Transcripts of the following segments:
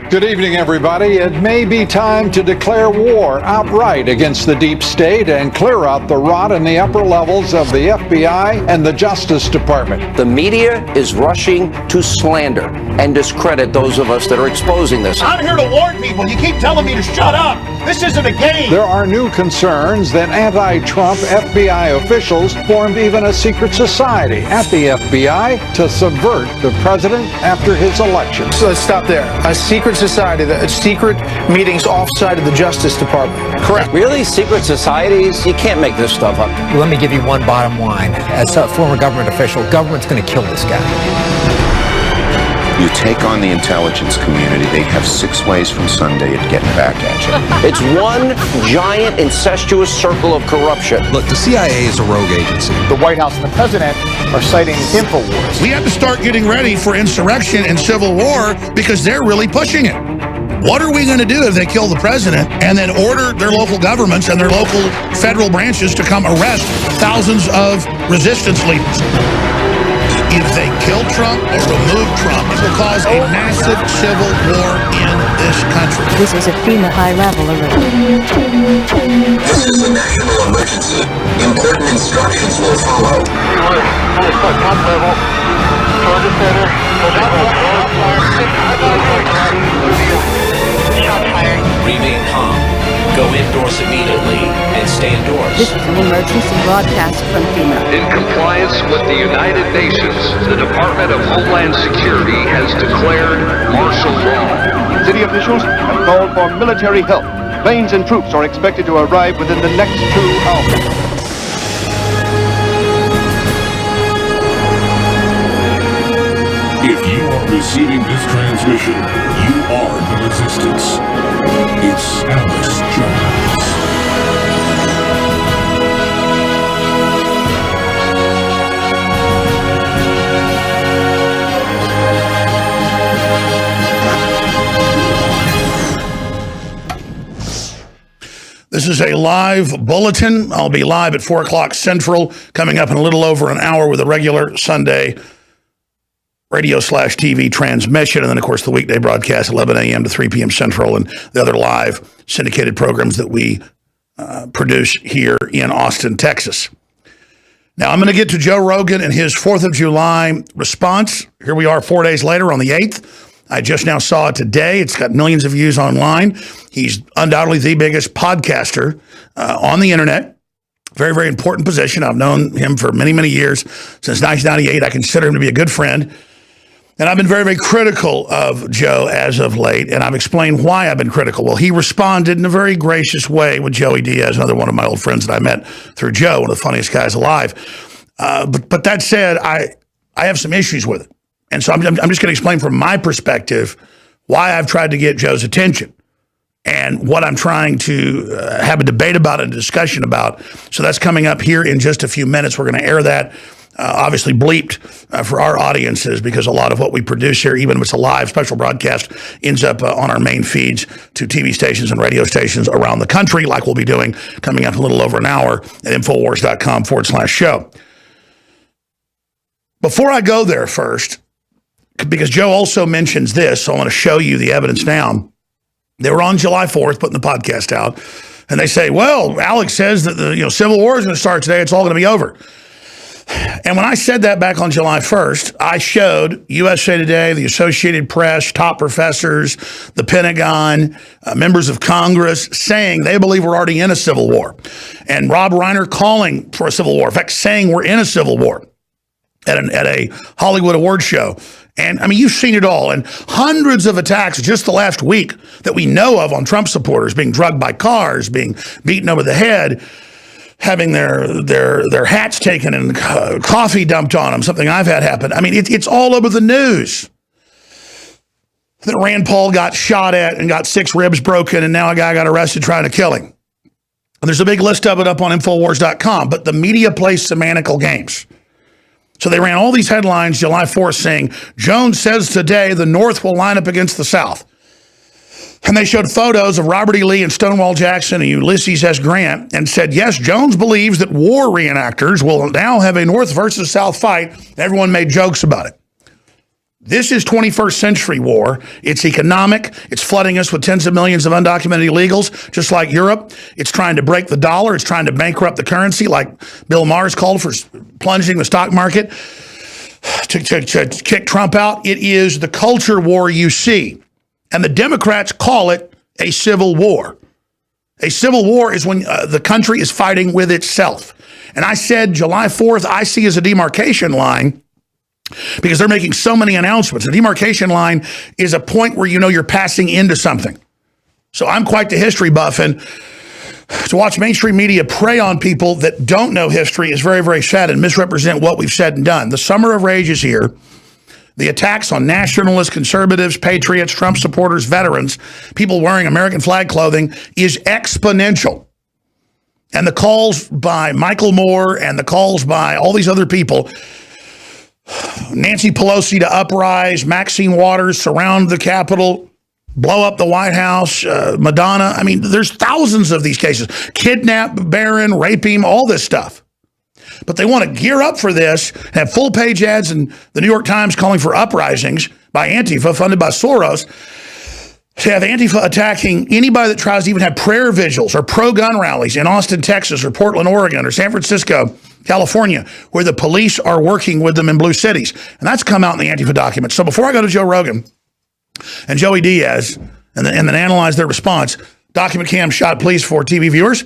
Good evening, everybody. It may be time to declare war outright against the deep state and clear out the rot in the upper levels of the FBI and the Justice Department. The media is rushing to slander and discredit those of us that are exposing this. I'm here to warn people. You keep telling me to shut up. This isn't a game. There are new concerns that anti-Trump FBI officials formed even a secret society at the FBI to subvert the president after his election. So let's stop there. A secret society, secret meetings offsite of the Justice Department. Correct. Really? Secret societies? You can't make this stuff up. Let me give you one bottom line. As a former government official, government's going to kill this guy. You take on the intelligence community, they have 6 ways from Sunday at getting back at you. It's one giant incestuous circle of corruption. Look, the CIA is a rogue agency. The White House and the President are citing InfoWars. We have to start getting ready for insurrection and civil war because they're really pushing it. What are we going to do if they kill the president and then order their local governments and their local federal branches to come arrest thousands of resistance leaders? If they kill Trump or remove Trump, it will cause a massive civil war in this country. This is a FEMA high-level alert. This is a national emergency. Important instructions will follow. Top level. Target center. Shot fired. Remain calm. Go indoors immediately and stay indoors. This is an emergency broadcast from FEMA. In compliance with the United Nations, the Department of Homeland Security has declared martial law. City officials have called for military help. Planes and troops are expected to arrive within the next 2 hours. If you are receiving this transmission, you are the resistance. It's Alex Jones. This is a live bulletin. I'll be live at 4 o'clock Central, coming up in a little over an hour with a regular Sunday radio/TV transmission, and then, of course, the weekday broadcast, 11 a.m. to 3 p.m. Central, and the other live syndicated programs that we produce here in Austin, Texas. Now, I'm going to get to Joe Rogan and his 4th of July response. Here we are 4 days later on the 8th. I just now saw it today. It's got millions of views online. He's undoubtedly the biggest podcaster on the internet. Very, very important position. I've known him for many, many years. Since 1998, I consider him to be a good friend. And I've been very, very critical of Joe as of late, and I've explained why I've been critical. Well, he responded in a very gracious way with Joey Diaz, another one of my old friends that I met through Joe, one of the funniest guys alive. But that said, I have some issues with it. And so I'm just going to explain from my perspective why I've tried to get Joe's attention and what I'm trying to have a debate about and a discussion about. So that's coming up here in just a few minutes. We're going to air that. Obviously bleeped for our audiences because a lot of what we produce here, even if it's a live special broadcast, ends up on our main feeds to TV stations and radio stations around the country, like we'll be doing coming up in a little over an hour at Infowars.com/show. Before I go there first, because Joe also mentions this, so I want to show you the evidence now. They were on July 4th putting the podcast out, and they say, well, Alex says that the Civil War is going to start today. It's all going to be over. And when I said that back on July 1st, I showed USA Today, the Associated Press, top professors, the Pentagon, members of Congress saying they believe we're already in a civil war. And Rob Reiner calling for a civil war. In fact, saying we're in a civil war at a Hollywood award show. And I mean, you've seen it all. And hundreds of attacks just the last week that we know of on Trump supporters being drugged by cars, being beaten over the head, having their hats taken and coffee dumped on them, something I've had happen. I mean, it's all over the news. That Rand Paul got shot at and got 6 ribs broken, and now a guy got arrested trying to kill him. And there's a big list of it up on Infowars.com, but the media plays semantical games. So they ran all these headlines July 4th saying, Jones says today the North will line up against the South. And they showed photos of Robert E. Lee and Stonewall Jackson and Ulysses S. Grant and said, yes, Jones believes that war reenactors will now have a North versus South fight. Everyone made jokes about it. This is 21st century war. It's economic. It's flooding us with tens of millions of undocumented illegals, just like Europe. It's trying to break the dollar. It's trying to bankrupt the currency, like Bill Maher's called for plunging the stock market to kick Trump out. It is the culture war you see. And the Democrats call it a civil war. A civil war is when the country is fighting with itself. And I said July 4th, I see as a demarcation line because they're making so many announcements. The demarcation line is a point where you know you're passing into something. So I'm quite the history buff, and to watch mainstream media prey on people that don't know history is very, very sad and misrepresent what we've said and done. The summer of rage is here. The attacks on nationalists, conservatives, patriots, Trump supporters, veterans, people wearing American flag clothing is exponential. And the calls by Michael Moore and the calls by all these other people, Nancy Pelosi to uprise, Maxine Waters surround the Capitol, blow up the White House, Madonna. I mean, there's thousands of these cases. Kidnap Barron, rape him, all this stuff. But they want to gear up for this, have full-page ads in the New York Times calling for uprisings by Antifa, funded by Soros, to have Antifa attacking anybody that tries to even have prayer vigils or pro-gun rallies in Austin, Texas, or Portland, Oregon, or San Francisco, California, where the police are working with them in blue cities. And that's come out in the Antifa documents. So before I go to Joe Rogan and Joey Diaz and then analyze their response, document cam shot, please, for TV viewers.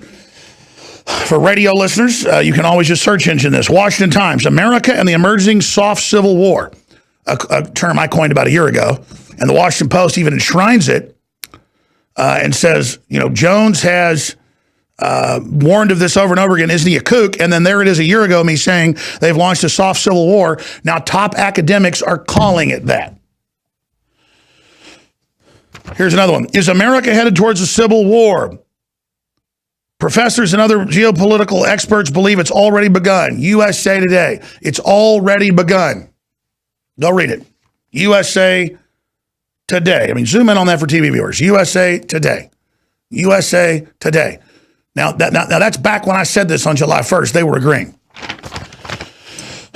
For radio listeners, you can always just search engine this. Washington Times, America and the Emerging Soft Civil War, a term I coined about a year ago. And the Washington Post even enshrines it and says, you know, Jones has warned of this over and over again. Isn't he a kook? And then there it is a year ago, me saying they've launched a soft civil war. Now top academics are calling it that. Here's another one. Is America headed towards a civil war? Professors and other geopolitical experts believe it's already begun. USA Today. It's already begun. Go read it. USA Today. I mean, zoom in on that for TV viewers. USA Today. USA Today. Now that's back when I said this on July 1st. They were agreeing.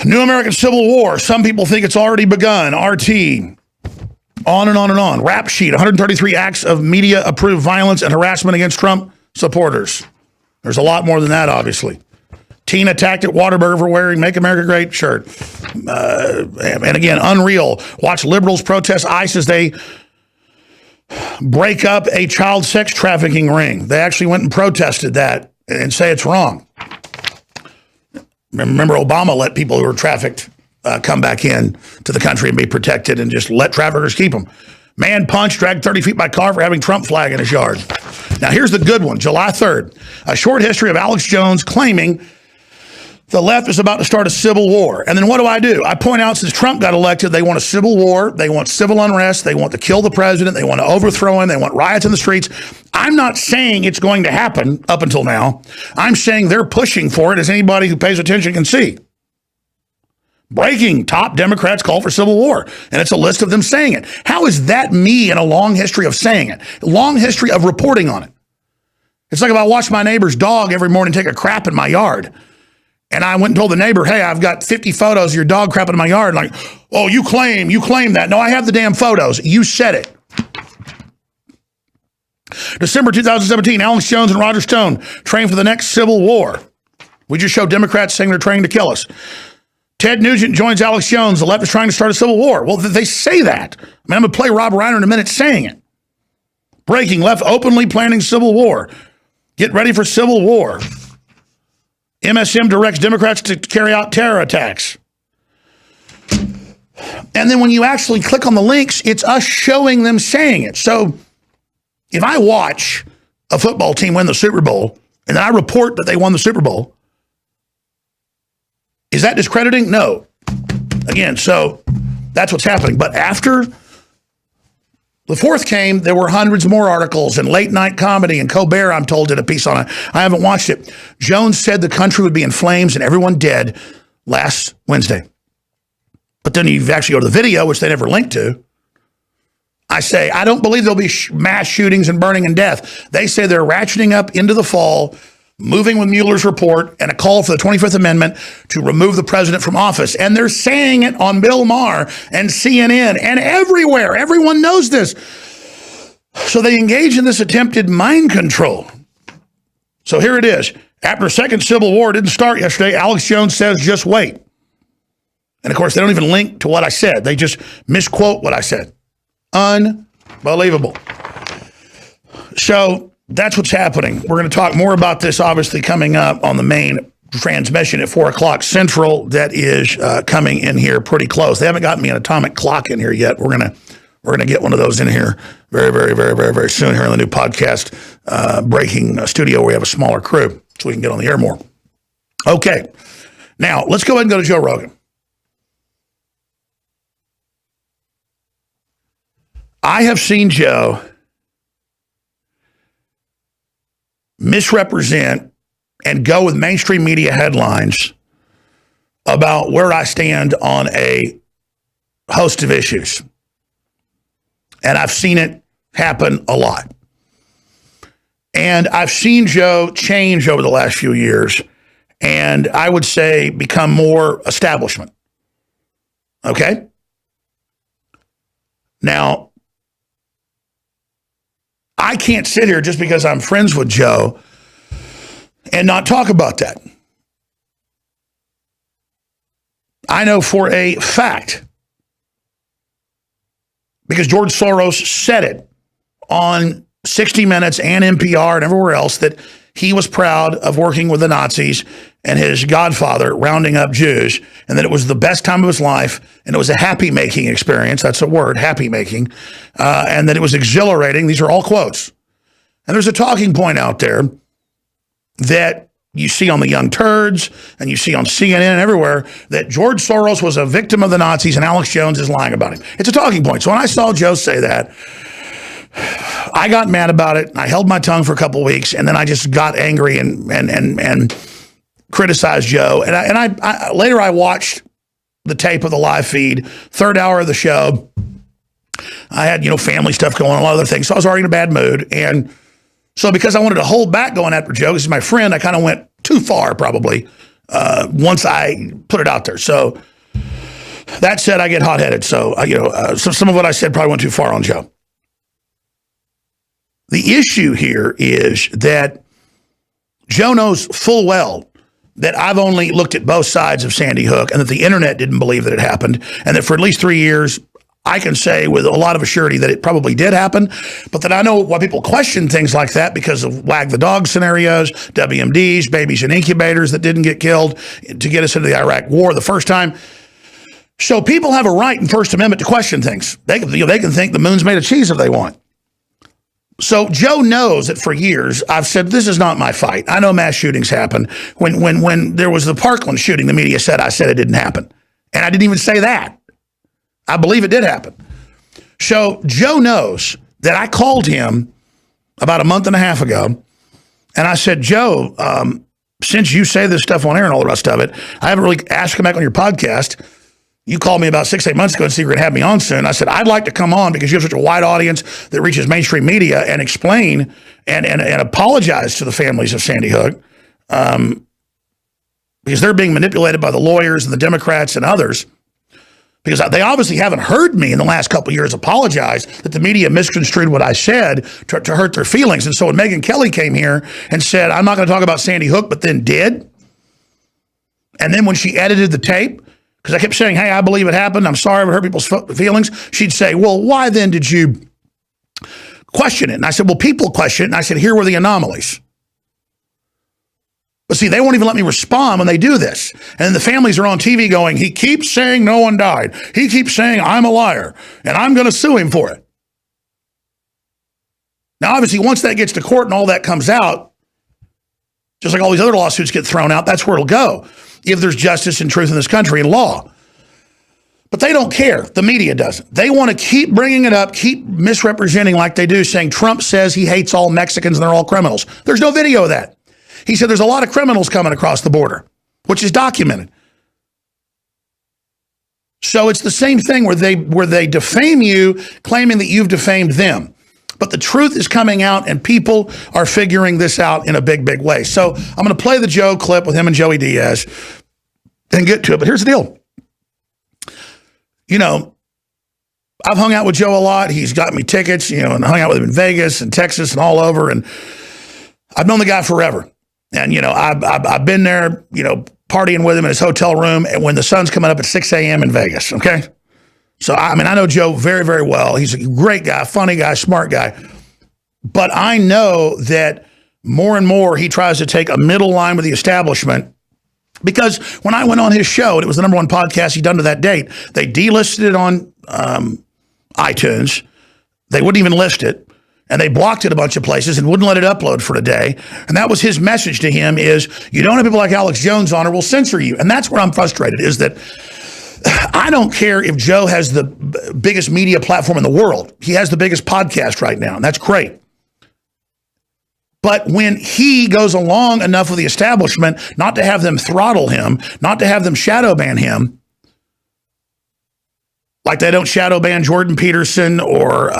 New American Civil War. Some people think it's already begun. RT. On and on and on. Rap sheet. 133 acts of media-approved violence and harassment against Trump supporters. There's a lot more than that, obviously. Teen attacked at Whataburger for wearing Make America Great shirt. And again, unreal. Watch liberals protest ICE as they break up a child sex trafficking ring. They actually went and protested that and say it's wrong. Remember, Obama let people who were trafficked come back in to the country and be protected and just let traffickers keep them. Man punched, dragged 30 feet by car for having Trump flag in his yard. Now, here's the good one. July 3rd, a short history of Alex Jones claiming the left is about to start a civil war. And then what do? I point out since Trump got elected, they want a civil war. They want civil unrest. They want to kill the president. They want to overthrow him. They want riots in the streets. I'm not saying it's going to happen up until now. I'm saying they're pushing for it, as anybody who pays attention can see. Breaking, top Democrats call for civil war. And it's a list of them saying it. How is that me in a long history of saying it? Long history of reporting on it. It's like if I watch my neighbor's dog every morning take a crap in my yard. And I went and told the neighbor, hey, I've got 50 photos of your dog crapping in my yard. Like, oh, you claim that. No, I have the damn photos. You said it. December 2017, Alex Jones and Roger Stone train for the next civil war. We just showed Democrats saying they're training to kill us. Ted Nugent joins Alex Jones. The left is trying to start a civil war. Well, they say that. I mean, I'm going to play Rob Reiner in a minute saying it. Breaking, left openly planning civil war. Get ready for civil war. MSM directs Democrats to carry out terror attacks. And then when you actually click on the links, it's us showing them saying it. So if I watch a football team win the Super Bowl and then I report that they won the Super Bowl, is that discrediting? No. Again, so that's what's happening. But after the 4th came, there were hundreds more articles and late night comedy, and Colbert, I'm told, did a piece on it. I haven't watched it. Jones said the country would be in flames and everyone dead last Wednesday. But then you actually go to the video, which they never linked to. I say, I don't believe there'll be mass shootings and burning and death. They say they're ratcheting up into the fall moving with Mueller's report and a call for the 25th Amendment to remove the president from office. And they're saying it on Bill Maher and CNN and everywhere. Everyone knows this. So they engage in this attempted mind control. So here it is. After a second civil war didn't start yesterday, Alex Jones says, just wait. And of course, they don't even link to what I said. They just misquote what I said. Unbelievable. So that's what's happening. We're going to talk more about this, obviously, coming up on the main transmission at 4 o'clock Central. That is coming in here pretty close. They haven't gotten me an atomic clock in here yet. We're gonna get one of those in here very, very, very, very, very soon here in the new podcast breaking studio where we have a smaller crew so we can get on the air more. Okay. Now, let's go ahead and go to Joe Rogan. I have seen Joe misrepresent and go with mainstream media headlines about where I stand on a host of issues. And I've seen it happen a lot. And I've seen Joe change over the last few years, and I would say become more establishment. Okay? Now, I can't sit here just because I'm friends with Joe and not talk about that. I know for a fact, because George Soros said it on 60 Minutes and NPR and everywhere else, that he was proud of working with the Nazis and his godfather rounding up Jews, and that it was the best time of his life, and it was a happy-making experience. That's a word, happy-making, and that it was exhilarating. These are all quotes. And there's a talking point out there that you see on the Young Turds and you see on CNN and everywhere that George Soros was a victim of the Nazis and Alex Jones is lying about him. It's a talking point. So when I saw Joe say that, I got mad about it. I held my tongue for a couple of weeks, and then I just got angry and criticized Joe. And I later I watched the tape of the live feed, third hour of the show. I had, family stuff going on, a lot of other things. So I was already in a bad mood. And so because I wanted to hold back going after Joe, because he's my friend, I kind of went too far probably once I put it out there. So that said, I get hot-headed. So, some of what I said probably went too far on Joe. The issue here is that Joe knows full well that I've only looked at both sides of Sandy Hook, and that the internet didn't believe that it happened, and that for at least 3 years, I can say with a lot of assurity that it probably did happen, but that I know why people question things like that because of wag the dog scenarios, WMDs, babies in incubators that didn't get killed to get us into the Iraq war the first time. So people have a right in First Amendment to question things. They can think the moon's made of cheese if they want. So Joe knows that for years I've said this is not my fight. I know mass shootings happen. When there was the Parkland shooting, the media said I said it didn't happen. And I didn't even say that. I believe it did happen. So Joe knows that I called him about a month and a half ago, and I said, Joe, since you say this stuff on air and all the rest of it, I haven't really asked to come back on your podcast. You called me about 6-8 months ago and said you're going to have me on soon. I said, I'd like to come on because you have such a wide audience that reaches mainstream media and explain and apologize to the families of Sandy Hook because they're being manipulated by the lawyers and the Democrats and others. Because they obviously haven't heard me in the last couple of years apologize that the media misconstrued what I said to hurt their feelings. And so when Megyn Kelly came here and said, I'm not going to talk about Sandy Hook, but then did. And then when she edited the tape, because I kept saying, hey, I believe it happened. I'm sorry if it hurt people's feelings. She'd say, well, why then did you question it? And I said, well, people question it. And I said, here were the anomalies. But see, they won't even let me respond when they do this. And the families are on TV going, he keeps saying no one died. He keeps saying I'm a liar, and I'm going to sue him for it. Now, obviously, once that gets to court and all that comes out, just like all these other lawsuits get thrown out, that's where it'll go, if there's justice and truth in this country and law. But they don't care. The media doesn't. They want to keep bringing it up, keep misrepresenting like they do, saying Trump says he hates all Mexicans and they're all criminals. There's no video of that. He said there's a lot of criminals coming across the border, which is documented. So it's the same thing where they defame you, claiming that you've defamed them. But the truth is coming out, and people are figuring this out in a big, big way. So I'm going to play the Joe clip with him and Joey Diaz and get to it. But here's the deal. You know, I've hung out with Joe a lot. He's got me tickets, you know, and I hung out with him in Vegas and Texas and all over. And I've known the guy forever. And, you know, I've been there, you know, partying with him in his hotel room and when the sun's coming up at 6 a.m. in Vegas, okay? So, I mean, I know Joe very, very well. He's a great guy, funny guy, smart guy. But I know that more and more he tries to take a middle line with the establishment, because when I went on his show, and it was the #1 podcast he'd done to that date, they delisted it on iTunes. They wouldn't even list it. And they blocked it a bunch of places and wouldn't let it upload for a day. And that was his message to him is, you don't have people like Alex Jones on or we'll censor you. And that's where I'm frustrated, is that I don't care if Joe has the biggest media platform in the world. He has the biggest podcast right now, and that's great. But when he goes along enough with the establishment not to have them throttle him, not to have them shadow ban him, like they don't shadow ban Jordan Peterson or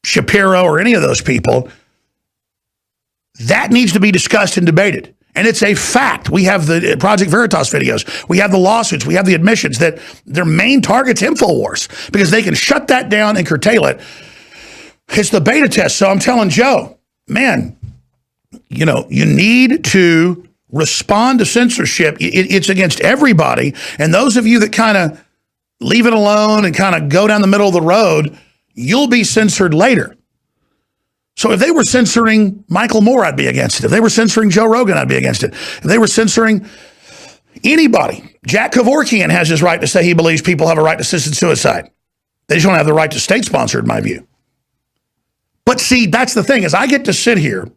Shapiro or any of those people, that needs to be discussed and debated. And it's a fact. We have the Project Veritas videos. We have the lawsuits. We have the admissions that their main target's InfoWars, because they can shut that down and curtail it. It's the beta test. So I'm telling Joe, man, you know, you need to respond to censorship. It's against everybody. And those of you that kind of leave it alone and kind of go down the middle of the road, you'll be censored later. So if they were censoring Michael Moore, I'd be against it. If they were censoring Joe Rogan, I'd be against it. If they were censoring anybody, Jack Kevorkian has his right to say he believes people have a right to assisted suicide. They just don't have the right to state-sponsored, in my view. But see, that's the thing, is I get to sit here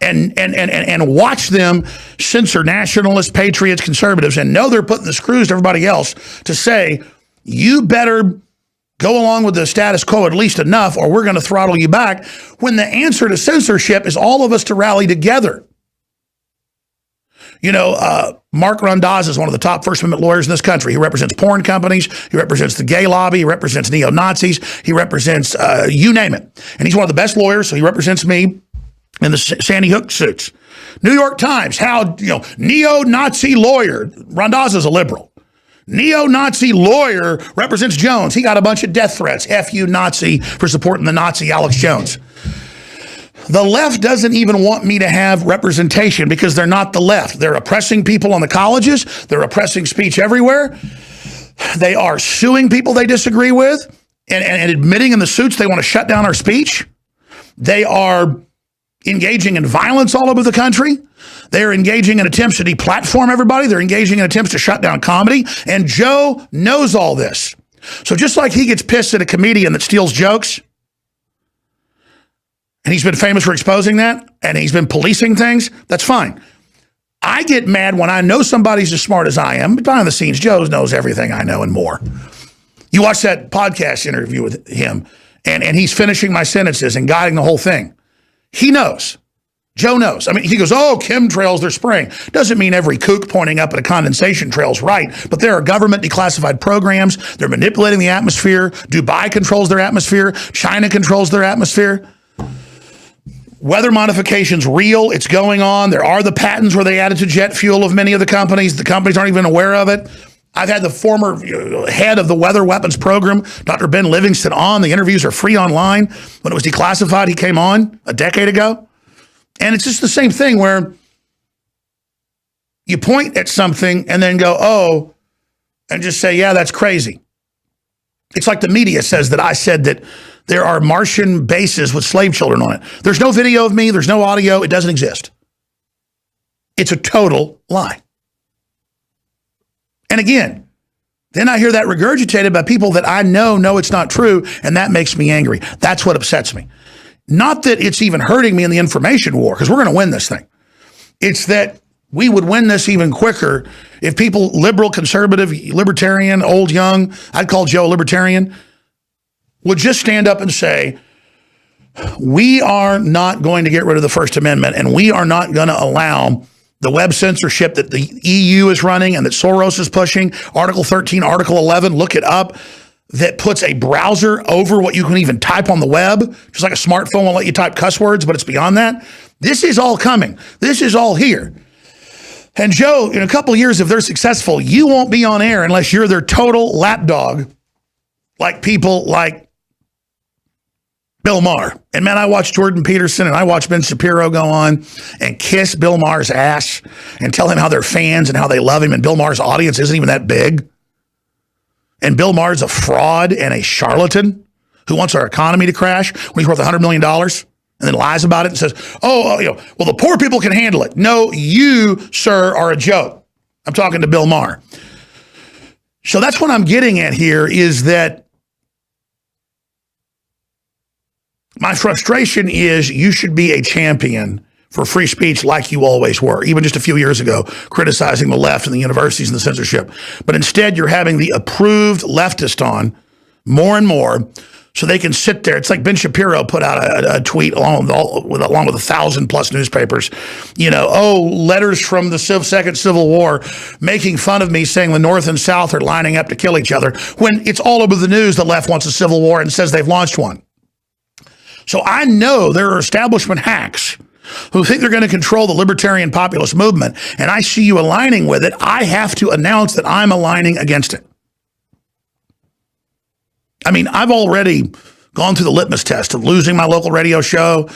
and watch them censor nationalists, patriots, conservatives, and know they're putting the screws to everybody else to say, you better go along with the status quo at least enough, or we're going to throttle you back, when the answer to censorship is all of us to rally together. You know, Mark Randazza is one of the top First Amendment lawyers in this country. He represents porn companies. He represents the gay lobby. He represents neo-Nazis. He represents you name it. And he's one of the best lawyers, so he represents me in the Sandy Hook suits. New York Times, how, you know, neo-Nazi lawyer. Randazza's a liberal. Neo-Nazi lawyer represents Jones. He got a bunch of death threats. F you, Nazi, for supporting the Nazi Alex Jones. The left doesn't even want me to have representation because they're not the left. They're oppressing people on the colleges. They're oppressing speech everywhere. They are suing people they disagree with and admitting in the suits they want to shut down our speech. They are engaging in violence all over the country. They're engaging in attempts to deplatform everybody. They're engaging in attempts to shut down comedy. And Joe knows all this. So just like he gets pissed at a comedian that steals jokes, and he's been famous for exposing that, and he's been policing things, that's fine. I get mad when I know somebody's as smart as I am. But behind the scenes, Joe knows everything I know and more. You watch that podcast interview with him, and he's finishing my sentences and guiding the whole thing. He knows. Joe knows. I mean, he goes, oh, chemtrails, they're spraying. Doesn't mean every kook pointing up at a condensation trail's right, but there are government declassified programs. They're manipulating the atmosphere. Dubai controls their atmosphere. China controls their atmosphere. Weather modification's real. It's going on. There are the patents where they added to jet fuel of many of the companies. The companies aren't even aware of it. I've had the former head of the weather weapons program, Dr. Ben Livingston, on. The interviews are free online. When it was declassified, he came on a decade ago. And it's just the same thing where you point at something and then go, oh, and just say, yeah, that's crazy. It's like the media says that I said that there are Martian bases with slave children on it. There's no video of me. There's no audio. It doesn't exist. It's a total lie. And again, then I hear that regurgitated by people that I know it's not true, and that makes me angry. That's what upsets me. Not that it's even hurting me in the information war, because we're going to win this thing. It's that we would win this even quicker if people, liberal, conservative, libertarian, old, young, I'd call Joe a libertarian, would just stand up and say, we are not going to get rid of the First Amendment, and we are not going to allow the web censorship that the EU is running and that Soros is pushing, Article 13, Article 11, look it up. that puts a browser over what you can even type on the web, just like a smartphone won't let you type cuss words, but it's beyond that. This is all coming. This is all here. And Joe, in a couple of years, if they're successful, you won't be on air unless you're their total lapdog, like people like Bill Maher. And man, I watched Jordan Peterson and I watched Ben Shapiro go on and kiss Bill Maher's ass and tell him how they're fans and how they love him. And Bill Maher's audience isn't even that big. And Bill Maher's a fraud and a charlatan who wants our economy to crash when he's worth $100 million and then lies about it and says, well, the poor people can handle it. No, you, sir, are a joke. I'm talking to Bill Maher. So that's what I'm getting at here is that my frustration is you should be a champion for free speech like you always were, even just a few years ago, criticizing the left and the universities and the censorship. But instead, you're having the approved leftist on more and more so they can sit there. It's like Ben Shapiro put out a tweet along with 1,000+ newspapers, letters from the Second Civil War making fun of me saying the North and South are lining up to kill each other when it's all over the news the left wants a civil war and says they've launched one. So I know there are establishment hacks who think they're going to control the libertarian populist movement, and I see you aligning with it. I have to announce that I'm aligning against it. I mean, I've already gone through the litmus test of losing my local radio show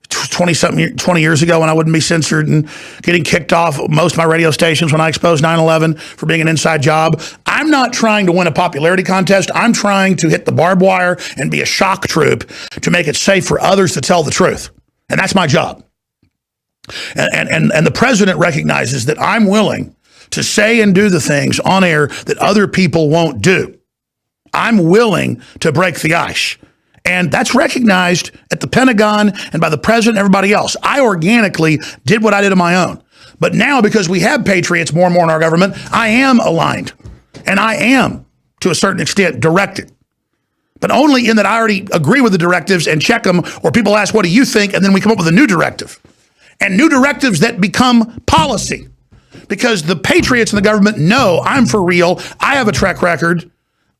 20 years ago when I wouldn't be censored and getting kicked off most of my radio stations when I exposed 9/11 for being an inside job. I'm not trying to win a popularity contest. I'm trying to hit the barbed wire and be a shock troop to make it safe for others to tell the truth. And that's my job. And the president recognizes that I'm willing to say and do the things on air that other people won't do. I'm willing to break the ice. And that's recognized at the Pentagon and by the president and everybody else. I organically did what I did on my own. But now, because we have patriots more and more in our government, I am aligned. And I am, to a certain extent, directed. But only in that I already agree with the directives and check them, or people ask, what do you think? And then we come up with a new directive. And new directives that become policy. Because the patriots in the government know I'm for real. I have a track record.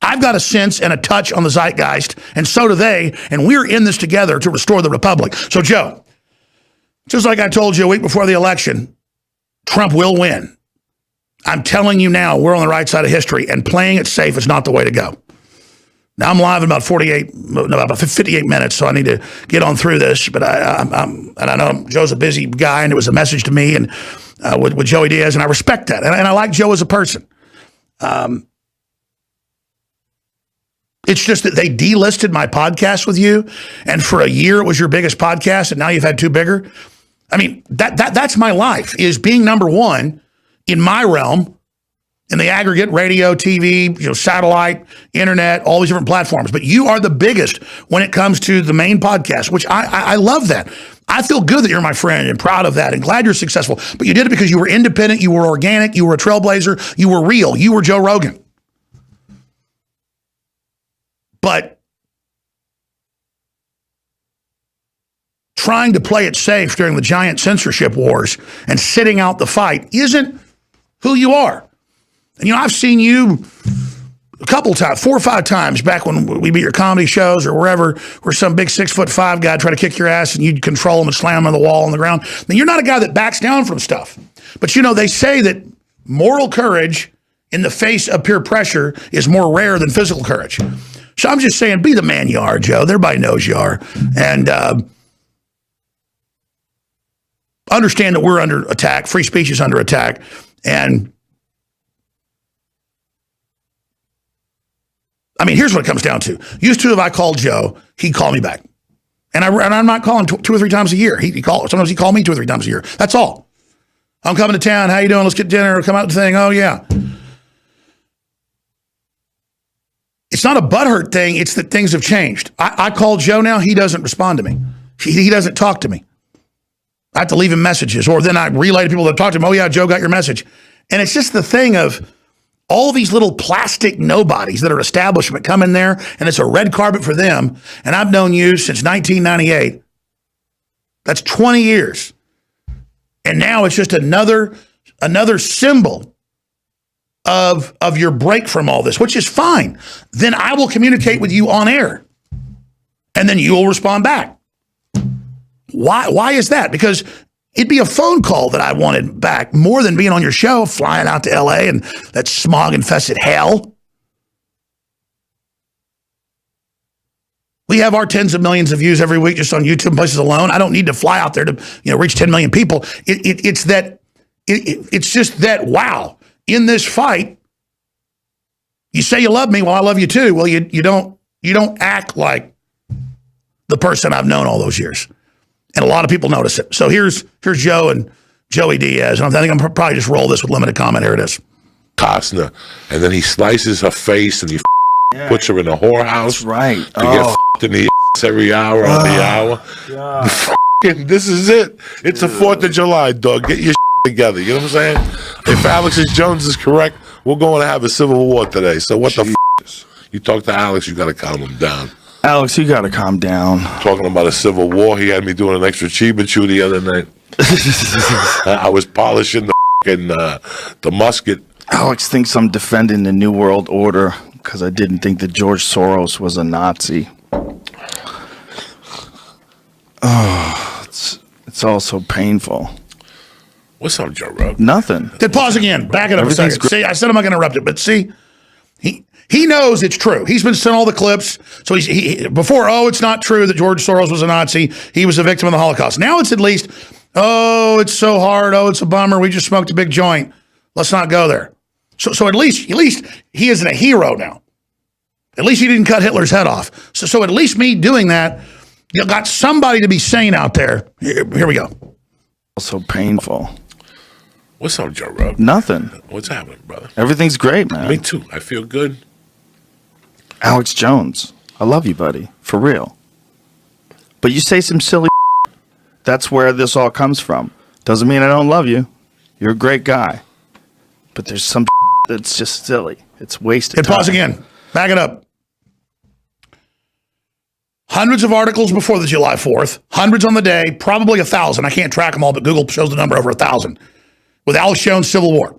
I've got a sense and a touch on the zeitgeist, and so do they, and we're in this together to restore the republic. So, Joe, just like I told you a week before the election, Trump will win. I'm telling you now, we're on the right side of history, and playing it safe is not the way to go. Now, I'm live in about 58 minutes, so I need to get on through this, but I know Joe's a busy guy, and it was a message to me and with Joey Diaz, and I respect that, and I like Joe as a person. It's just that they delisted my podcast with you, and for a year it was your biggest podcast, and now you've had two bigger. I mean, that's my life, is being number one in my realm, in the aggregate, radio, TV, satellite, internet, all these different platforms. But you are the biggest when it comes to the main podcast, which I love that. I feel good that you're my friend and proud of that and glad you're successful. But you did it because you were independent, you were organic, you were a trailblazer, you were real, you were Joe Rogan. But trying to play it safe during the giant censorship wars and sitting out the fight isn't who you are. And, I've seen you a couple times, 4 or 5 times back when we be at your comedy shows or wherever, where some big 6'5" guy try to kick your ass and you'd control him and slam him on the wall on the ground. Then you're not a guy that backs down from stuff. But, they say that moral courage in the face of peer pressure is more rare than physical courage. So I'm just saying, be the man you are, Joe. Everybody knows you are. And understand that we're under attack. Free speech is under attack. And I mean, here's what it comes down to. Used to, if I called Joe, he'd call me back. And I'm not calling 2 or 3 times a year. Sometimes he called me 2 or 3 times a year. That's all. I'm coming to town. How you doing? Let's get dinner. Come out to the thing. Oh, yeah. It's not a butthurt thing. It's that things have changed. I call Joe now. He doesn't respond to me. He doesn't talk to me. I have to leave him messages, or then I relay to people that talk to him. Oh, yeah, Joe got your message. And it's just the thing of all these little plastic nobodies that are establishment come in there, and it's a red carpet for them. And I've known you since 1998. That's 20 years. And now it's just another symbol of your break from all this, which is fine. Then I will communicate with you on air. And then you will respond back. Why is that? Because it'd be a phone call that I wanted back more than being on your show, flying out to LA and that smog-infested hell. We have our tens of millions of views every week just on YouTube places alone. I don't need to fly out there to reach 10 million people. It's just that, wow, in this fight, you say you love me, well, I love you too. Well, you don't act like the person I've known all those years. And a lot of people notice it. So here's Joe and Joey Diaz. And I think I'm probably just roll this with limited comment. Here it is. Costner. And then he slices her face and he puts her in a whorehouse. Right. To get in the ass every hour on the hour. This is it. It's the 4th of July, dog. Get your together. You know what I'm saying? If Alex Jones is correct, we're going to have a civil war today. So what the You talk to Alex, you got to calm him down. Alex, you got to calm down. Talking about a civil war, he had me doing an extra achievement shoe the other night. I was polishing the musket. Alex thinks I'm defending the New World Order because I didn't think that George Soros was a Nazi. Oh, it's all so painful. What's up, Joe Rogan? Nothing. Then pause again. Back it up a second. See, I said I'm not going to interrupt it, but see, he knows it's true. He's been sent all the clips. So before, it's not true that George Soros was a Nazi. He was a victim of the Holocaust. Now it's at least, it's so hard. It's a bummer. We just smoked a big joint. Let's not go there. So at least he isn't a hero now. At least he didn't cut Hitler's head off. So at least me doing that, you got somebody to be sane out there. Here we go. So painful. What's up, Joe Rogan? Nothing. What's happening, brother? Everything's great, man. Me too. I feel good. Alex Jones, I love you, buddy. For real. But you say some silly That's where this all comes from. Doesn't mean I don't love you. You're a great guy. But there's some that's just silly. It's wasted time. Pause again. Back it up. Hundreds of articles before the July 4th. Hundreds on the day. Probably 1,000. I can't track them all, but Google shows the number over 1,000. With Alex Jones' Civil War.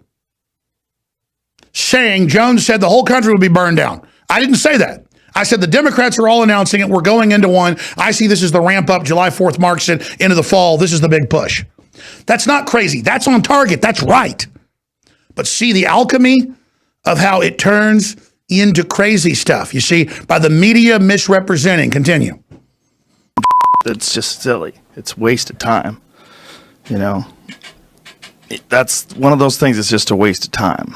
Saying Jones said the whole country would be burned down. I didn't say that. I said the Democrats are all announcing it. We're going into one. I see this as the ramp up. July 4th marks it into the fall. This is the big push. That's not crazy. That's on target. That's right. But see the alchemy of how it turns into crazy stuff. You see, by the media misrepresenting. Continue. It's just silly. It's wasted time. You know, that's one of those things that's just a waste of time.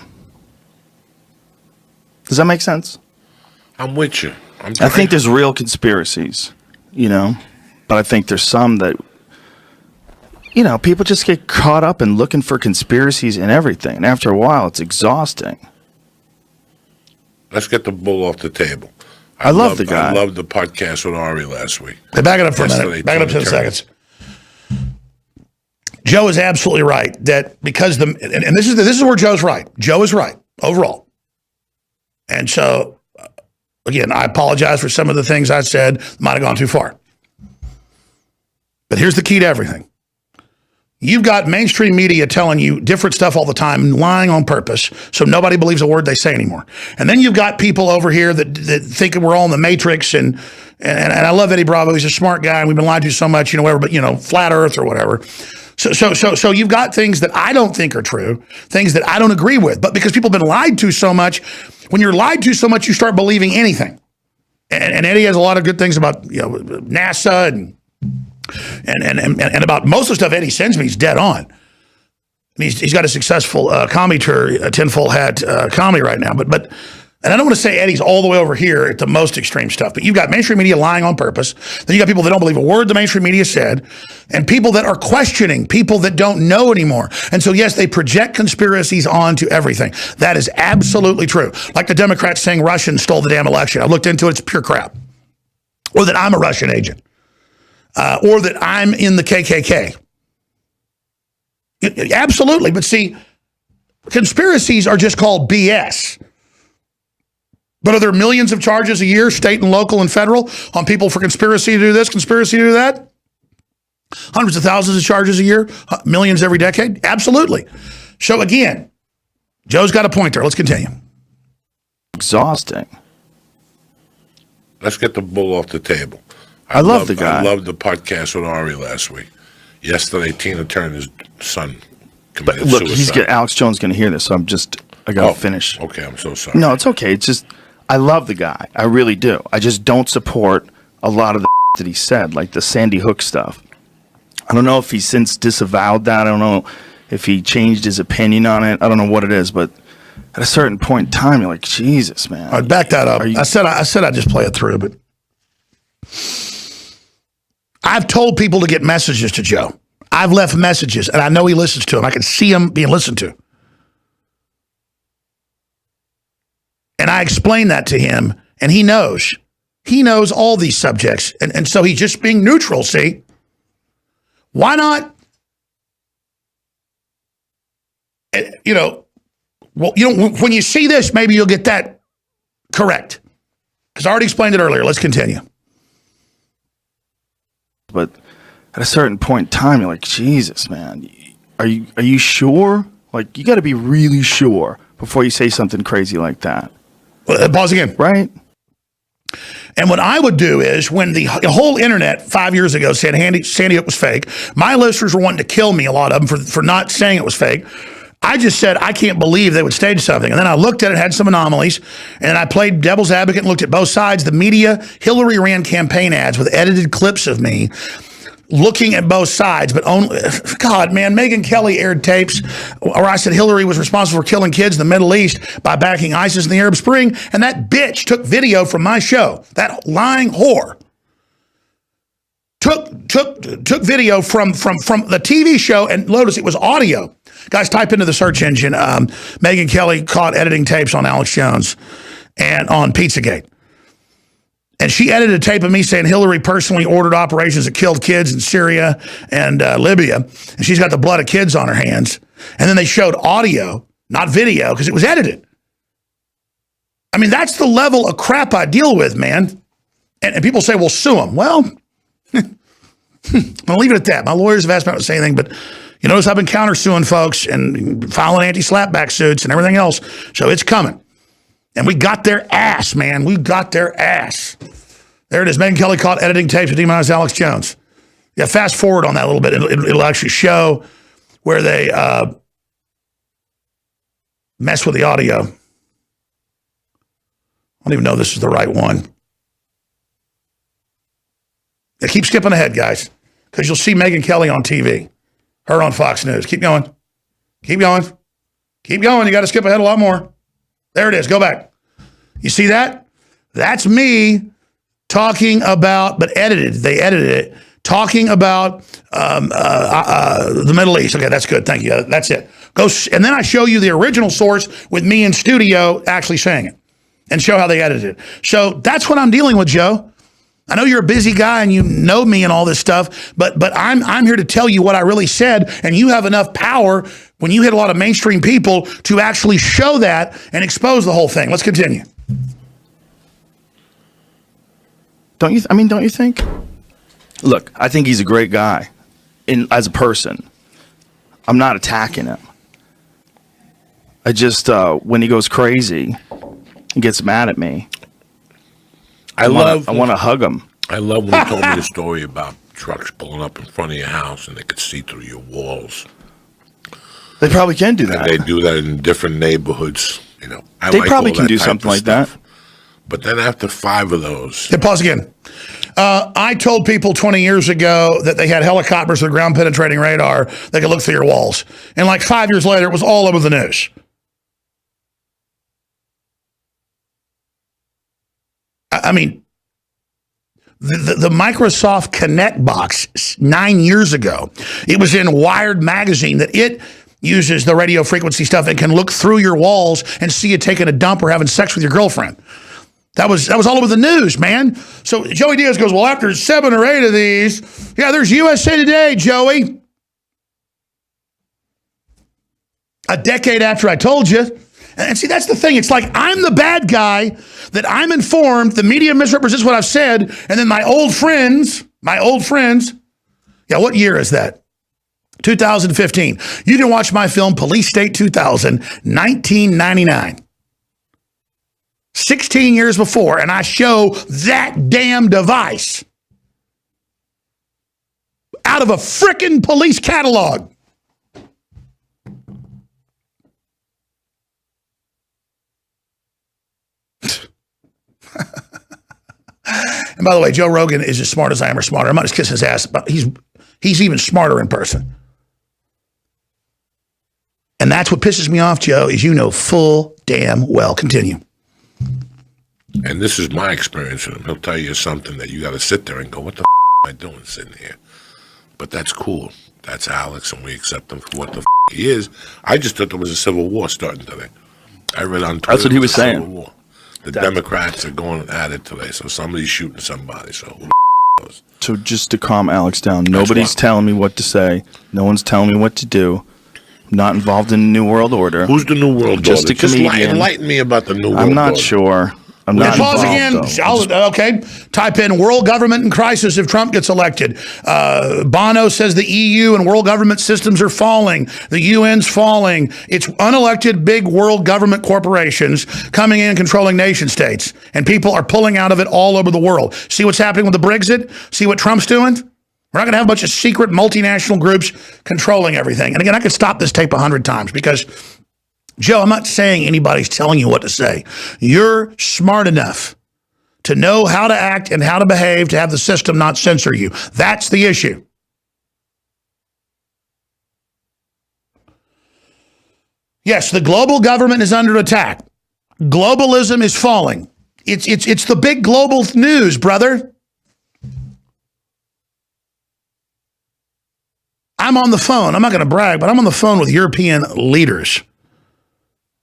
Does that make sense? I'm with you. I think there's real conspiracies, you know, but I think there's some that, you know, people just get caught up in looking for conspiracies and everything. And after a while, it's exhausting. Let's get the bull off the table. I love the guy. I loved the podcast with Ari last week. Hey, back it up for a minute. Back it up 10 seconds. Joe is absolutely right that because and this is where Joe's right. Joe is right overall. And so, again, I apologize for some of the things I said might have gone too far. But here's the key to everything. You've got mainstream media telling you different stuff all the time, lying on purpose, so nobody believes a word they say anymore. And then you've got people over here that think we're all in the Matrix, and I love Eddie Bravo. He's a smart guy, and we've been lied to so much, whatever, but, flat earth or whatever. So you've got things that I don't think are true, things that I don't agree with. But because people have been lied to so much, when you're lied to so much, you start believing anything. And Eddie has a lot of good things about NASA and about most of the stuff Eddie sends me. He's dead on. And he's got a successful comedy tour, a tinfoil hat comedy right now. But and I don't want to say Eddie's all the way over here at the most extreme stuff, but you've got mainstream media lying on purpose. Then you got people that don't believe a word the mainstream media said, and people that are questioning, people that don't know anymore. And so, yes, they project conspiracies onto everything. That is absolutely true. Like the Democrats saying Russians stole the damn election. I looked into it. It's pure crap. Or that I'm a Russian agent. Or that I'm in the KKK. Absolutely. But see, conspiracies are just called BS. But are there millions of charges a year, state and local and federal, on people for conspiracy to do this, conspiracy to do that? Hundreds of thousands of charges a year, millions every decade? Absolutely. So again, Joe's got a point there. Let's continue. Exhausting. Let's get the bull off the table. I love the guy. I loved the podcast with Ari last week. Yesterday, Tina Turner's son committed Look, suicide. Alex Jones going to hear this, so I got to finish. Okay, I'm so sorry. No, it's okay. It's just, I love the guy. I really do. I just don't support a lot of the that he said, like the Sandy Hook stuff. I don't know if he's since disavowed that. I don't know if he changed his opinion on it. I don't know what it is, but at a certain point in time, you're like, Jesus, man. I'd back that up. I said I'd just play it through, but I've told people to get messages to Joe. I've left messages, and I know he listens to them. I can see him being listened to. And I explained that to him, and he knows. He knows all these subjects, and so he's just being neutral, see? Why not? When you see this, maybe you'll get that correct. Because I already explained it earlier. Let's continue. But at a certain point in time, you're like, Jesus, man, are you sure? Like, you got to be really sure before you say something crazy like that. Pause again. Right? And what I would do is when the whole internet 5 years ago said Sandy Hook was fake, my listeners were wanting to kill me, a lot of them, for not saying it was fake. I just said, I can't believe they would stage something. And then I looked at it, had some anomalies, and I played devil's advocate and looked at both sides. The media, Hillary ran campaign ads with edited clips of me looking at both sides, but only, God, man, Megyn Kelly aired tapes where I said Hillary was responsible for killing kids in the Middle East by backing ISIS in the Arab Spring, and that bitch took video from my show. That lying whore took video from the TV show, and notice it was audio. Guys, type into the search engine, Megyn Kelly caught editing tapes on Alex Jones and on Pizzagate. And she edited a tape of me saying Hillary personally ordered operations that killed kids in Syria and Libya. And she's got the blood of kids on her hands. And then they showed audio, not video, because it was edited. I mean, that's the level of crap I deal with, man. And people say, well, sue them. Well, I'm going to leave it at that. My lawyers have asked me not to say anything, but you notice I've been countersuing folks and filing anti-slapback suits and everything else. So it's coming. And we got their ass, man. We got their ass. There it is. Megyn Kelly caught editing tapes to demonize Alex Jones. Yeah, fast forward on that a little bit. It'll actually show where they mess with the audio. I don't even know if this is the right one. Yeah, keep skipping ahead, guys, because you'll see Megyn Kelly on TV. Her on Fox News. Keep going. Keep going. Keep going. You got to skip ahead a lot more. There it is. Go back. You see that? That's me talking about, but edited. They edited it. Talking about the Middle East. Okay, that's good. Thank you. That's it. And then I show you the original source with me in studio actually saying it and show how they edited it. So that's what I'm dealing with, Joe. I know you're a busy guy and you know me and all this stuff, but I'm here to tell you what I really said, and you have enough power when you hit a lot of mainstream people to actually show that and expose the whole thing. Let's continue. Don't you think? Look, I think he's a great guy as a person. I'm not attacking him. I just, when he goes crazy, he gets mad at me. I want to hug him. I love when he told me the story about trucks pulling up in front of your house and they could see through your walls. They probably can do that. And they do that in different neighborhoods. You know, they probably can do something like that. But then after 5 of those... Yeah, pause again. I told people 20 years ago that they had helicopters with ground-penetrating radar that could look through your walls. And like 5 years later, it was all over the news. I mean, the Microsoft Connect box 9 years ago, it was in Wired magazine that it uses the radio frequency stuff and can look through your walls and see you taking a dump or having sex with your girlfriend. That was all over the news, man. So Joey Diaz goes, well, after 7 or 8 of these, yeah, there's USA Today, Joey. A decade after I told you. And see, that's the thing. It's like I'm the bad guy, that I'm informed, the media misrepresents what I've said, and then my old friends, yeah, what year is that? 2015. You can watch my film, Police State 2000, 1999. 16 years before, and I show that damn device out of a frickin' police catalog. And by the way, Joe Rogan is as smart as I am, or smarter. I'm not just kissing his ass, but he's even smarter in person. And that's what pisses me off, Joe, is you know full damn well. Continue. And this is my experience with him. He'll tell you something that you got to sit there and go, what the am I doing sitting here? But that's cool. That's Alex, and we accept him for what the he is. I just thought there was a civil war starting today. I read on Twitter. That's what he was saying. War. The Democrats are going at it today, so somebody's shooting somebody. So who knows? So just to calm Alex down, nobody's telling me what to say. No one's telling me what to do. I'm not involved in the New World Order. Who's the New World Order? Just enlighten me about the New World Order. I'm not sure. I'm not pause again. Okay. Type in world government in crisis if Trump gets elected. Bono says the EU and world government systems are falling. The UN's falling. It's unelected big world government corporations coming in and controlling nation states. And people are pulling out of it all over the world. See what's happening with the Brexit? See what Trump's doing? We're not going to have a bunch of secret multinational groups controlling everything. And again, I could stop this tape 100 times because, Joe, I'm not saying anybody's telling you what to say. You're smart enough to know how to act and how to behave to have the system not censor you. That's the issue. Yes, the global government is under attack. Globalism is falling. It's the big global news, brother. I'm on the phone. I'm not going to brag, but I'm on the phone with European leaders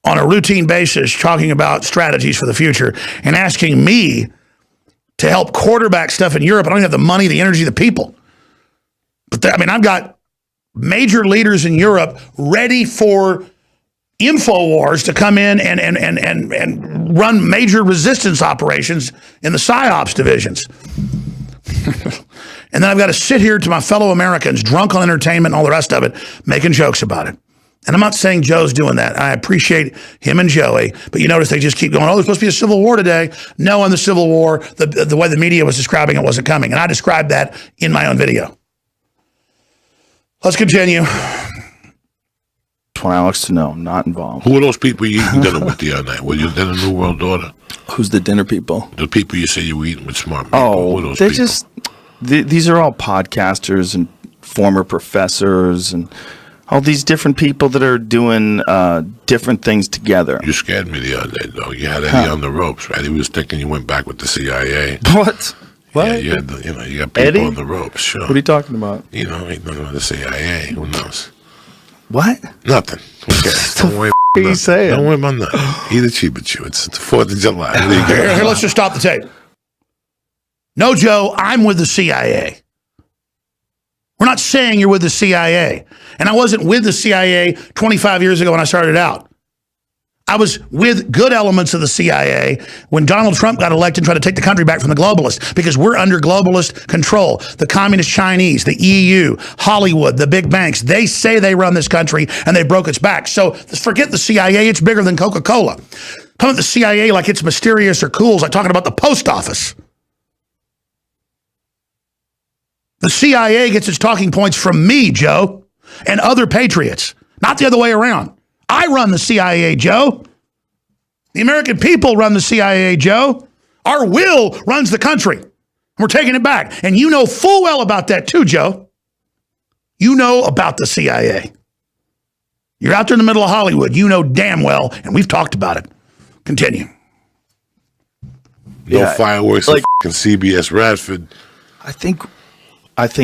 on a routine basis talking about strategies for the future and asking me to help quarterback stuff in Europe. I don't have the money, the energy, the people. But I've got major leaders in Europe ready for InfoWars to come in and run major resistance operations in the PSYOPs divisions. And then I've got to sit here to my fellow Americans, drunk on entertainment and all the rest of it, making jokes about it. And I'm not saying Joe's doing that. I appreciate him and Joey, but you notice they just keep going, oh, there's supposed to be a civil war today. No, in the Civil War, the way the media was describing it wasn't coming. And I described that in my own video. Let's continue. I want Alex to know, I'm not involved. Who are those people you eating dinner with the other night? Were you in the New World Order? Who's the dinner people? The people you say you were eating with smart people. Oh, they're just, these are all podcasters and former professors and all these different people that are doing different things together. You scared me the other day, though. You had Eddie on the ropes, right? He was thinking you went back with the CIA. What? What? Yeah, you got people Eddie? on the ropes, sure. What are you talking about? He's not with the CIA. Who knows? What? Nothing. Okay. Don't worry about you saying? Don't worry about nothing. Eat a cheap chew. It's the 4th of July. Here, let's just stop the tape. No, Joe, I'm with the CIA. We're not saying you're with the CIA. And I wasn't with the CIA 25 years ago when I started out. I was with good elements of the CIA when Donald Trump got elected and tried to take the country back from the globalists because we're under globalist control. The communist Chinese, the EU, Hollywood, the big banks, they say they run this country and they broke its back. So forget the CIA. It's bigger than Coca-Cola. Come at the CIA like it's mysterious or cool, like talking about the post office. The CIA gets its talking points from me, Joe, and other patriots, not the other way around. I run the CIA, Joe. The American people run the CIA, Joe. Our will runs the country. We're taking it back. And you know full well about that too, Joe. You know about the CIA. You're out there in the middle of Hollywood. You know damn well, and we've talked about it. Continue. No fireworks like fucking CBS Radford. I think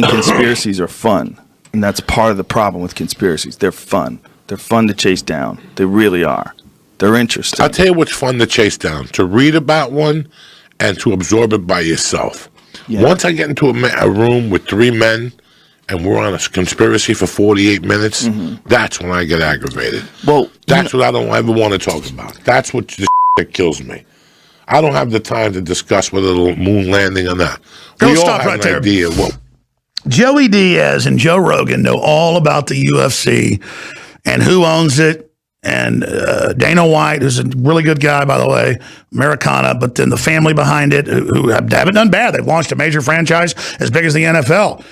conspiracies are fun. And that's part of the problem with conspiracies. They're fun. They're fun to chase down. They really are. They're interesting. I'll tell you what's fun to chase down. To read about one and to absorb it by yourself. Yeah. Once I get into a room with 3 men and we're on a conspiracy for 48 minutes, that's when I get aggravated. Well, that's what I don't ever want to talk about. That's what the that kills me. I don't have the time to discuss whether the moon landing or not. Don't stop right there. Idea what Joey Diaz and Joe Rogan know all about the UFC and who owns it. And Dana White, who's a really good guy, by the way, Americana, but then the family behind it, who haven't done bad. They've launched a major franchise as big as the NFL.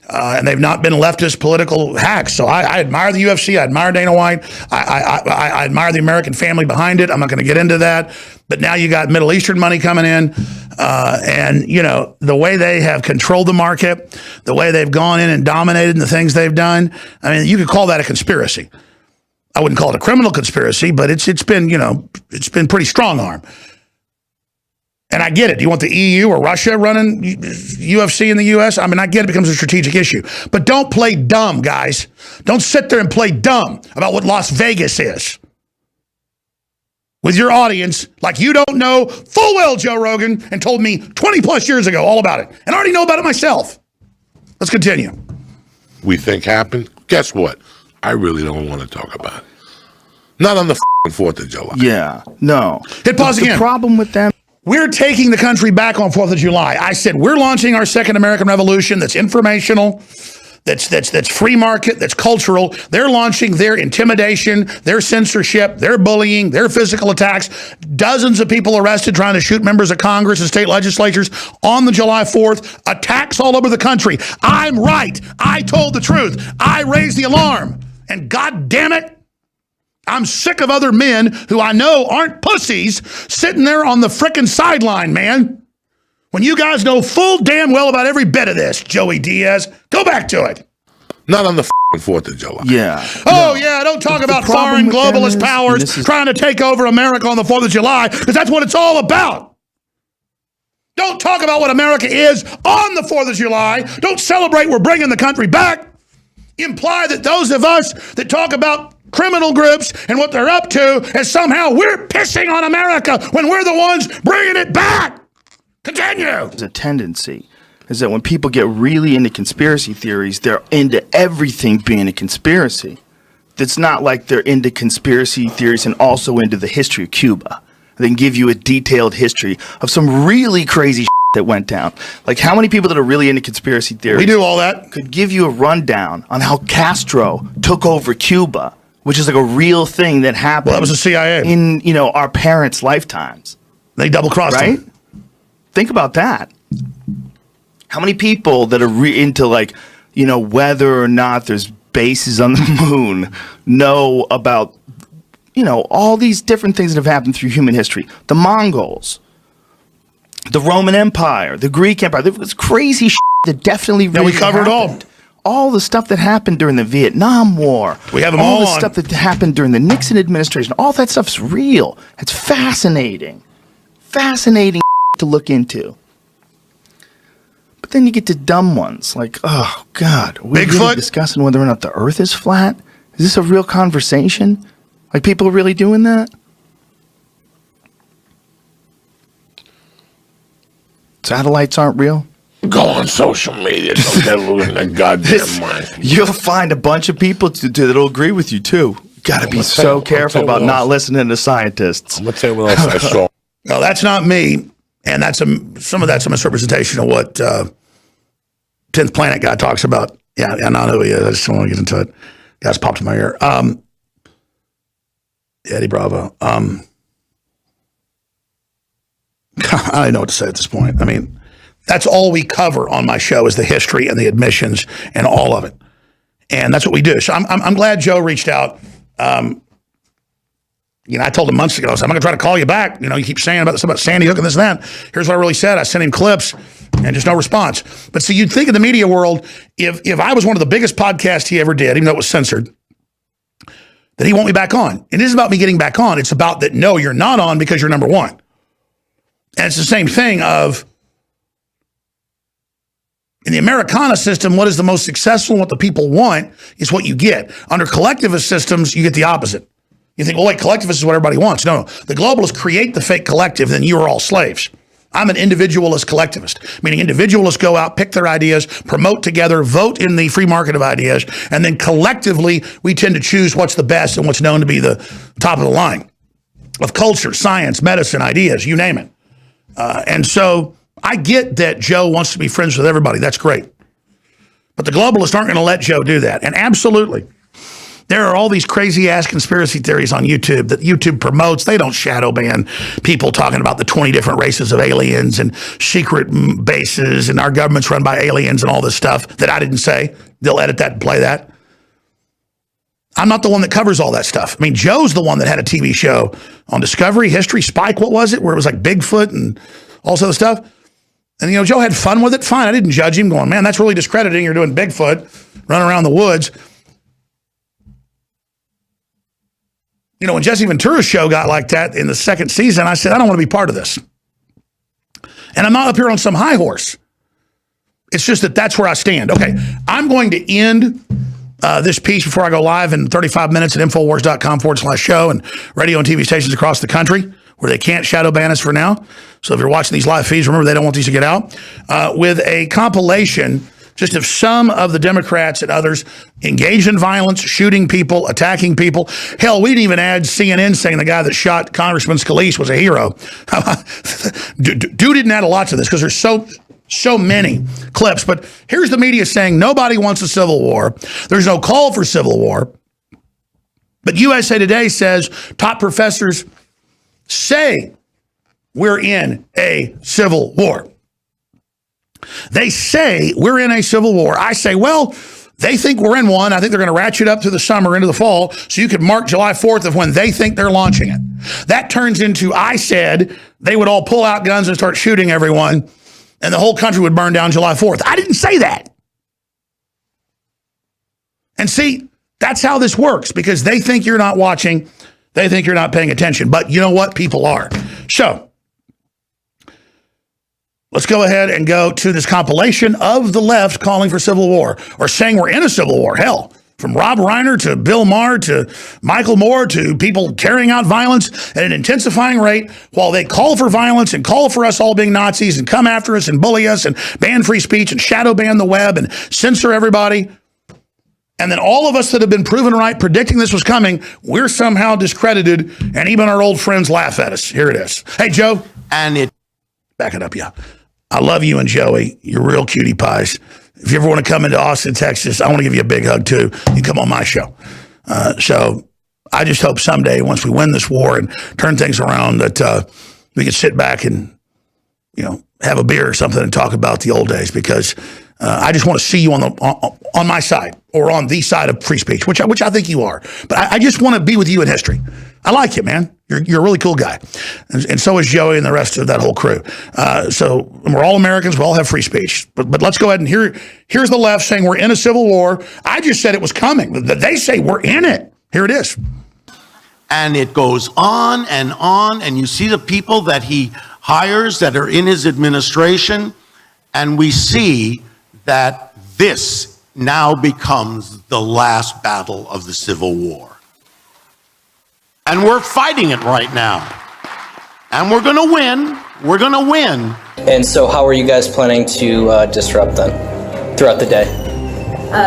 And they've not been leftist political hacks. So I admire the UFC. I admire Dana White. I admire the American family behind it. I'm not going to get into that. But now you got Middle Eastern money coming in. And, you know, the way they have controlled the market, the way they've gone in and dominated the things they've done, I mean, you could call that a conspiracy. I wouldn't call it a criminal conspiracy, but it's been, you know, it's been pretty strong arm. And I get it. Do you want the EU or Russia running UFC in the U.S.? I mean, I get it becomes a strategic issue. But don't play dumb, guys. Don't sit there and play dumb about what Las Vegas is with your audience like you don't know full well Joe Rogan and told me 20 plus years ago all about it. And I already know about it myself. Let's continue. We think happened. Guess what? I really don't want to talk about it. Not on the 4th of July. Yeah, no. Hit pause again. The problem with them. We're taking the country back on 4th of July. I said we're launching our second American Revolution that's informational, that's free market, that's cultural. They're launching their intimidation, their censorship, their bullying, their physical attacks. Dozens of people arrested trying to shoot members of Congress and state legislatures on the July 4th. Attacks all over the country. I'm right. I told the truth. I raised the alarm. And God damn it, I'm sick of other men who I know aren't pussies sitting there on the frickin' sideline, man. When you guys know full damn well about every bit of this, Joey Diaz, go back to it. Not on the 4th of July. Yeah. Oh, yeah, don't talk about foreign globalist powers trying to take over America on the 4th of July, because that's what it's all about. Don't talk about what America is on the 4th of July. Don't celebrate we're bringing the country back. Imply that those of us that talk about criminal groups and what they're up to as somehow we're pissing on America when we're the ones bringing it back. Continue. There's a tendency is that when people get really into conspiracy theories, they're into everything being a conspiracy. It's not like they're into conspiracy theories and also into the history of Cuba. They can give you a detailed history of some really crazy that went down. Like how many people that are really into conspiracy theories? We do all that. Could give you a rundown on how Castro took over Cuba, which is like a real thing that happened. Well, that was the CIA. In, you know, our parents' lifetimes. They double-crossed right? them. Think about that. How many people that are into like, you know, whether or not there's bases on the moon know about, you know, all these different things that have happened through human history. The Mongols, the Roman Empire, the Greek Empire. There was crazy that definitely really we covered happened. All the stuff that happened during the Vietnam War. We have them all all the on. stuff that happened during the Nixon administration. All that stuff's real. It's fascinating. Fascinating to look into. But then you get to dumb ones like, oh, God. We're really discussing whether or not the earth is flat? Is this a real conversation? Like people are really doing that? Satellites aren't real? Go on social media. Don't get losing their goddamn mind. You'll find a bunch of people that'll agree with you, too. Got to be so careful about not listening to scientists. I'm going to tell you what else I saw. No, that's not me. And that's some of that's a misrepresentation of what 10th Planet guy talks about. Yeah, I know who he is. I just don't want to get into it. Guys popped in my ear. Eddie Bravo. I don't know what to say at this point. I mean, that's all we cover on my show is the history and the admissions and all of it. And that's what we do. So I'm glad Joe reached out. You know, I told him months ago, I said, I'm going to try to call you back. You know, you keep saying about Sandy Hook and this and that. Here's what I really said. I sent him clips and just no response. But see, you'd think in the media world, if I was one of the biggest podcasts he ever did, even though it was censored, that he won't be back on. It isn't about me getting back on. It's about that, no, you're not on because you're number one. And it's the same thing of, in the Americana system, what is the most successful and what the people want is what you get. Under collectivist systems, you get the opposite. You think, well, wait, collectivist is what everybody wants. No. The globalists create the fake collective, then you are all slaves. I'm an individualist collectivist, meaning individualists go out, pick their ideas, promote together, vote in the free market of ideas, and then collectively we tend to choose what's the best and what's known to be the top of the line of culture, science, medicine, ideas, you name it. And so I get that Joe wants to be friends with everybody. That's great. But the globalists aren't going to let Joe do that. And absolutely, there are all these crazy-ass conspiracy theories on YouTube that YouTube promotes. They don't shadow ban people talking about the 20 different races of aliens and secret bases and our government's run by aliens and all this stuff that I didn't say. They'll edit that and play that. I'm not the one that covers all that stuff. I mean, Joe's the one that had a TV show on Discovery, History, Spike, what was it? Where it was like Bigfoot and all this other stuff. And, you know, Joe had fun with it. Fine. I didn't judge him going, man, that's really discrediting. You're doing Bigfoot, running around the woods. You know, when Jesse Ventura's show got like that in the second season, I said, I don't want to be part of this. And I'm not up here on some high horse. It's just that that's where I stand. Okay, I'm going to end this piece before I go live in 35 minutes at Infowars.com/show and radio and TV stations across the country where they can't shadow ban us for now. So if you're watching these live feeds, remember they don't want these to get out. With a compilation just of some of the Democrats and others engaged in violence, shooting people, attacking people. Hell, we didn't even add CNN saying the guy that shot Congressman Scalise was a hero. Dude didn't add a lot to this because there's so many clips. But here's the media saying nobody wants a civil war. There's no call for civil war. But USA Today says top professors say we're in a civil war. They say we're in a civil war. I say, well, they think we're in one. I think they're going to ratchet up through the summer into the fall so you could mark July 4th of when they think they're launching it. That turns into, I said they would all pull out guns and start shooting everyone and the whole country would burn down July 4th. I didn't say that. And see, that's how this works because they think you're not watching. They think you're not paying attention. But you know what? People are. So let's go ahead and go to this compilation of the left calling for civil war or saying we're in a civil war. Hell, from Rob Reiner to Bill Maher to Michael Moore to people carrying out violence at an intensifying rate while they call for violence and call for us all being Nazis and come after us and bully us and ban free speech and shadow ban the web and censor everybody. And then all of us that have been proven right predicting this was coming, we're somehow discredited and even our old friends laugh at us. Here it is. Hey, Joe. Back it up, yeah. I love you and Joey. You're real cutie pies. If you ever want to come into Austin, Texas, I want to give you a big hug too. You come on my show. So I just hope someday, once we win this war and turn things around, that we can sit back and, you know, have a beer or something and talk about the old days because I just want to see you on my side or on the side of free speech, which I think you are. But I just want to be with you in history. I like you, man. You're a really cool guy. And so is Joey and the rest of that whole crew. So we're all Americans. We all have free speech. But let's go ahead and here's the left saying we're in a civil war. I just said it was coming. They say we're in it. Here it is. And it goes on, and you see the people that he hires that are in his administration, and we see that this now becomes the last battle of the Civil War. And we're fighting it right now. And we're going to win. We're going to win. And so how are you guys planning to disrupt then throughout the day?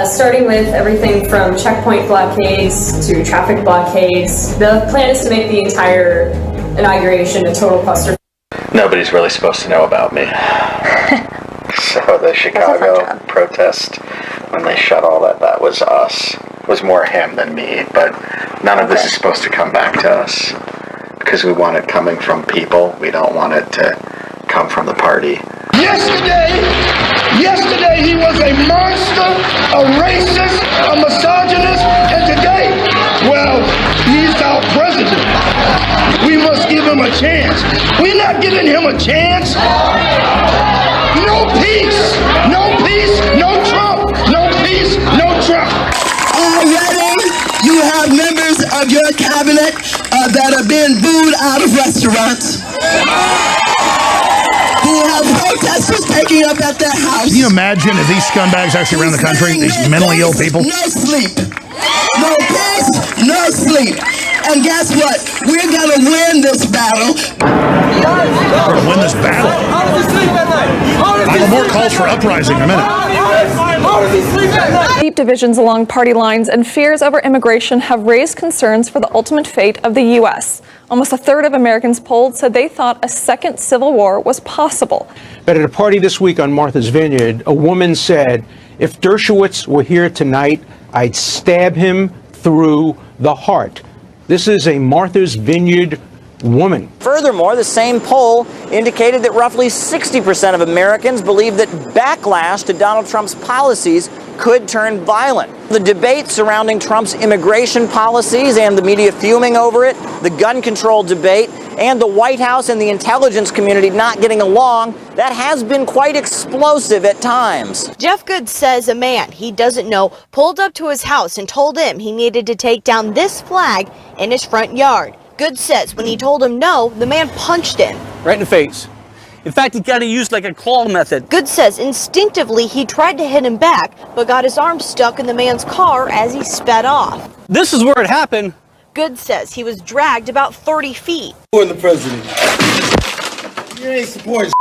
Starting with everything from checkpoint blockades to traffic blockades. The plan is to make the entire inauguration a total cluster. Nobody's really supposed to know about me. So the Chicago protest, when they shut all that was us. It was more him than me, but none of this is supposed to come back to us because we want it coming from people. We don't want it to come from the party. Yesterday he was a monster, a racist, a misogynist, and today, well, he's our president. We must give him a chance. We're not giving him a chance. No peace, no peace, no Trump, no peace, no Trump. Already, you have members of your cabinet that are being booed out of restaurants. You have protesters taking up at their house. Can you imagine if these scumbags actually ran the country, these mentally ill people? No sleep, no peace, no sleep. And guess what? We're going to win this battle. We're going to win this battle. I have more calls for uprising in a minute. Deep divisions along party lines and fears over immigration have raised concerns for the ultimate fate of the U.S. Almost a third of Americans polled said they thought a second civil war was possible. But at a party this week on Martha's Vineyard, a woman said, if Dershowitz were here tonight, I'd stab him through the heart. This is a Martha's Vineyard woman. Furthermore, the same poll indicated that roughly 60% of Americans believe that backlash to Donald Trump's policies could turn violent. The debate surrounding Trump's immigration policies and the media fuming over it, the gun control debate, and the White House and the intelligence community not getting along, that has been quite explosive at times. Jeff Good says a man he doesn't know pulled up to his house and told him he needed to take down this flag in his front yard. Good says when he told him no, the man punched him. Right in the face. In fact, he kind of used like a claw method. Good says instinctively he tried to hit him back, but got his arm stuck in the man's car as he sped off. This is where it happened. Good says he was dragged about 30 feet. For the president. You ain't supporting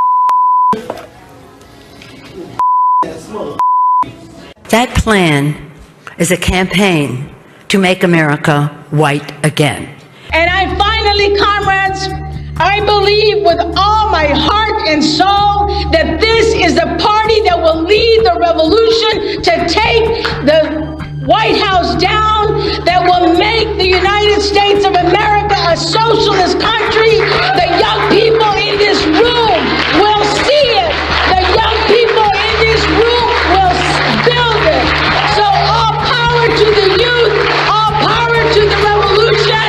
That plan is a campaign to make America white again. And I finally, comrades, I believe with all my heart and soul that this is the party that will lead the revolution to take the White House down, that will make the United States of America a socialist country. The young people in this room will see it. The young people in this room will build it. So all power to the youth, all power to the revolution.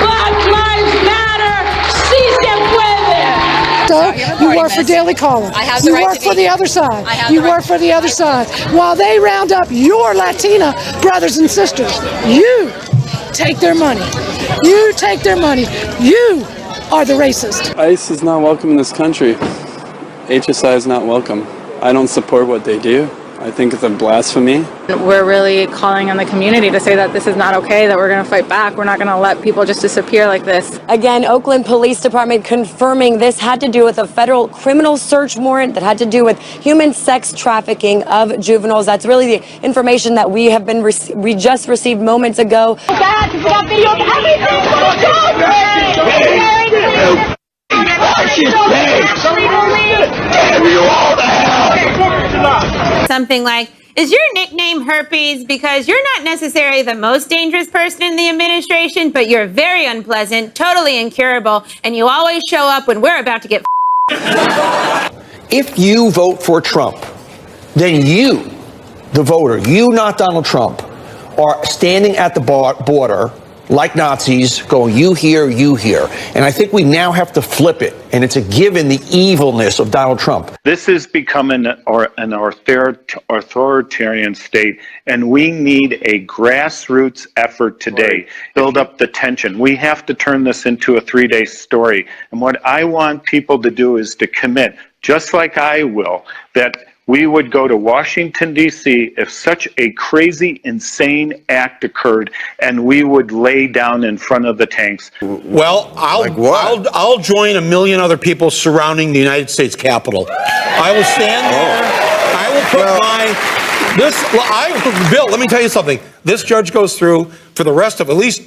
Black Lives Matter. Si se puede. You work for Daily Caller. You work for the other side. You work for the other side. While they round up your Latina brothers and sisters, you take their money. You take their money. You are the racist. ICE is not welcome in this country. HSI is not welcome. I don't support what they do. I think it's a blasphemy. We're really calling on the community to say that this is not okay, that we're going to fight back. We're not going to let people just disappear like this. Again, Oakland Police Department confirming this had to do with a federal criminal search warrant that had to do with human sex trafficking of juveniles. That's really the information that we have been we just received moments ago. Something like, is your nickname herpes because you're not necessarily the most dangerous person in the administration, but you're very unpleasant, totally incurable, and you always show up when we're about to get If you vote for Trump, then you, the voter, you, not Donald Trump, are standing at the border like Nazis, going, you here, you here. And I think we now have to flip it. And it's a given the evilness of Donald Trump. This is becoming an authoritarian state, and we need a grassroots effort today. Build up the tension. We have to turn this into a 3-day story. And what I want people to do is to commit, just like I will, that we would go to Washington, D.C. if such a crazy, insane act occurred, and we would lay down in front of the tanks. Well, I'll join a million other people surrounding the United States Capitol. I will stand there. I will put Bill, let me tell you something. This judge goes through for the rest of at least,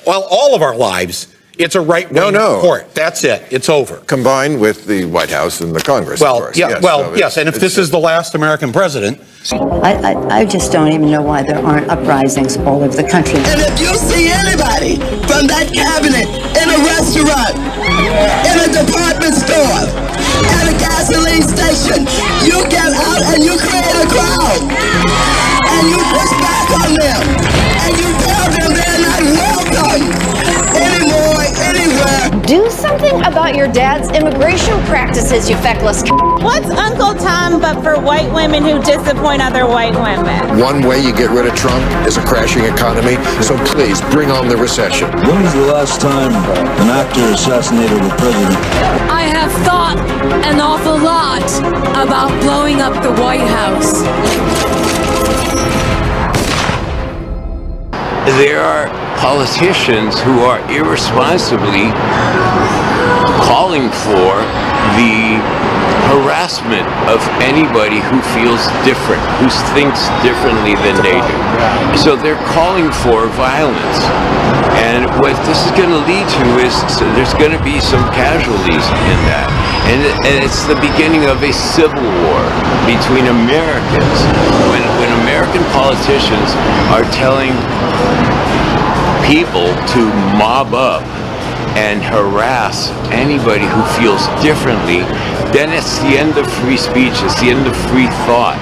well, all of our lives. It's a right-wing court. That's it. It's over. Combined with the White House and the Congress, well, of course. Yeah, yes. And if this is the last American president. I just don't even know why there aren't uprisings all over the country. And if you see anybody from that cabinet in a restaurant, in a department store, at a gasoline station, you get out and you create a crowd. And you push back on them. And you tell them they're not welcome anymore, anywhere. Do something about your dad's immigration practices, you feckless. What's Uncle Tom but for white women who disappoint other white women? One way you get rid of Trump is a crashing economy, so please bring on the recession. When was the last time an actor assassinated a president? I have thought an awful lot about blowing up the White House. There are politicians who are irresponsibly calling for the harassment of anybody who feels different, who thinks differently than they do. So they're calling for violence. And what this is going to lead to is there's going to be some casualties in that. And it's the beginning of a civil war between Americans. When American politicians are telling people to mob up and harass anybody who feels differently, then it's the end of free speech, it's the end of free thought.